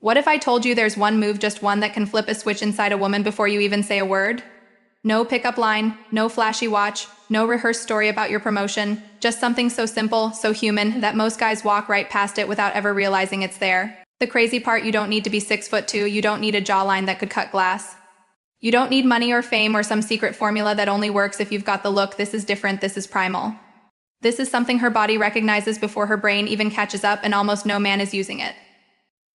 What if I told you there's one move, just one, that can flip a switch inside a woman before you even say a word? No pickup line, no flashy watch, no rehearsed story about your promotion, just something so simple, so human, that most guys walk right past it without ever realizing it's there. The crazy part, you don't need to be 6'2", you don't need a jawline that could cut glass. You don't need money or fame or some secret formula that only works if you've got the look. This is different, this is primal. This is something her body recognizes before her brain even catches up, and almost no man is using it.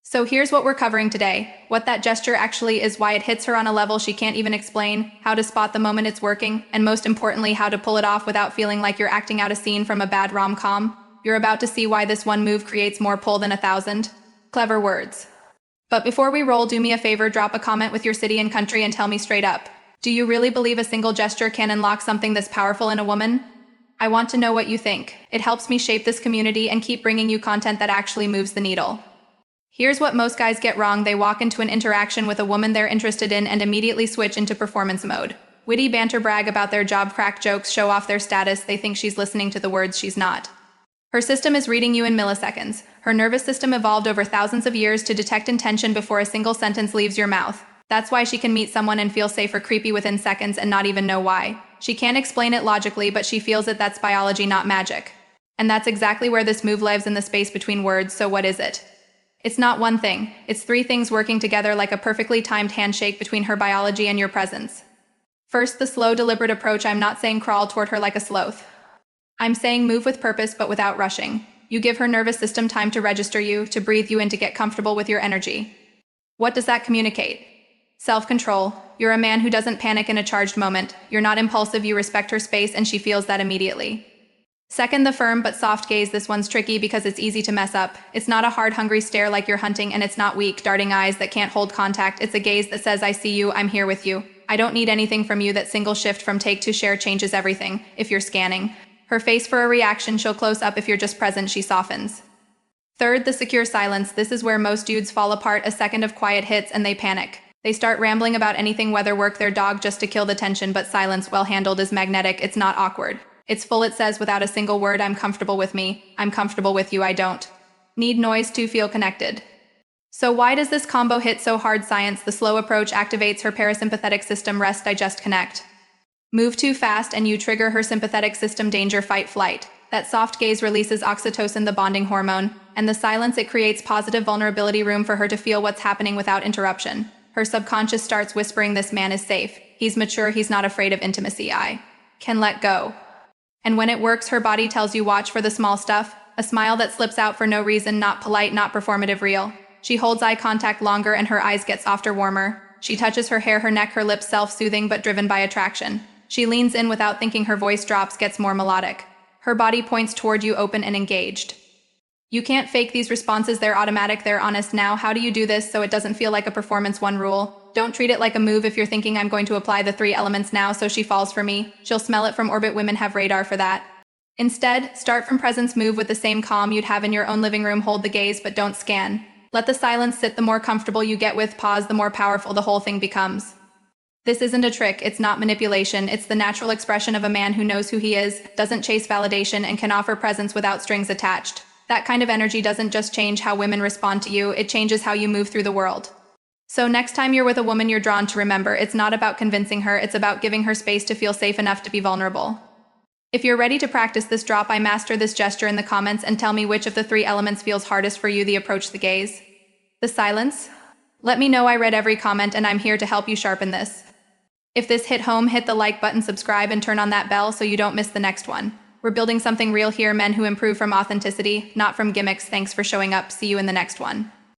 So here's what we're covering today: what that gesture actually is, why it hits her on a level she can't even explain, how to spot the moment it's working, and most importantly, how to pull it off without feeling like you're acting out a scene from a bad rom-com. You're about to see why this one move creates more pull than 1,000 clever words. But before we roll, do me a favor, drop a comment with your city and country and tell me straight up, do you really believe a single gesture can unlock something this powerful in a woman? I want to know what you think. It helps me shape this community and keep bringing you content that actually moves the needle. Here's what most guys get wrong. They walk into an interaction with a woman they're interested in and immediately switch into performance mode. Witty banter, brag about their job, crack jokes, show off their status. They think she's listening to the words, she's not. Her system is reading you in milliseconds. Her nervous system evolved over thousands of years to detect intention before a single sentence leaves your mouth. That's why she can meet someone and feel safe or creepy within seconds and not even know why. She can't explain it logically, but she feels it. That's biology, not magic. And that's exactly where this move lives, in the space between words. So what is it? It's not one thing. It's three things working together like a perfectly timed handshake between her biology and your presence. First, the slow, deliberate approach. I'm not saying crawl toward her like a sloth. I'm saying move with purpose, but without rushing. You give her nervous system time to register you, to breathe you in, to get comfortable with your energy. What does that communicate? Self-control. You're a man who doesn't panic in a charged moment. You're not impulsive, you respect her space, and she feels that immediately. Second, the firm but soft gaze. This one's tricky because it's easy to mess up. It's not a hard, hungry stare like you're hunting, and it's not weak, darting eyes that can't hold contact. It's a gaze that says, I see you, I'm here with you. I don't need anything from you. That single shift from take to share changes everything. If you're scanning her face for a reaction, she'll close up. If you're just present, she softens. Third, the secure silence. This is where most dudes fall apart. A second of quiet hits and they panic. They start rambling about anything, whether work, their dog, just to kill the tension. But silence, well handled, is magnetic. It's not awkward. It's full. It says without a single word, I'm comfortable with me. I'm comfortable with you. I don't need noise to feel connected. So why does this combo hit so hard? Science. The slow approach activates her parasympathetic system. Rest, digest, connect. Move too fast and you trigger her sympathetic system. Danger, fight, flight. That soft gaze releases oxytocin, the bonding hormone. And the silence, it creates positive vulnerability, room for her to feel what's happening without interruption. Her subconscious starts whispering, this man is safe. He's mature. He's not afraid of intimacy. I can let go. And when it works, her body tells you, watch for the small stuff. A smile that slips out for no reason, not polite, not performative, real. She holds eye contact longer and her eyes get softer, warmer. She touches her hair, her neck, her lips, self-soothing but driven by attraction. She leans in without thinking, her voice drops, gets more melodic. Her body points toward you, open and engaged. You can't fake these responses, they're automatic, they're honest. Now, how do you do this so it doesn't feel like a performance? One rule: don't treat it like a move. If you're thinking, I'm going to apply the 3 elements now so she falls for me, she'll smell it from orbit. Women have radar for that. Instead, start from presence. Move with the same calm you'd have in your own living room. Hold the gaze, but don't scan. Let the silence sit. The more comfortable you get with pause, the more powerful the whole thing becomes. This isn't a trick, it's not manipulation, it's the natural expression of a man who knows who he is, doesn't chase validation, and can offer presence without strings attached. That kind of energy doesn't just change how women respond to you, it changes how you move through the world. So next time you're with a woman you're drawn to, remember, it's not about convincing her, it's about giving her space to feel safe enough to be vulnerable. If you're ready to practice this, drop I master this gesture in the comments and tell me which of the 3 elements feels hardest for you: the approach, the gaze, the silence. Let me know. I read every comment and I'm here to help you sharpen this. If this hit home, hit the like button, subscribe, and turn on that bell so you don't miss the next one. We're building something real here, men who improve from authenticity, not from gimmicks. Thanks for showing up. See you in the next one.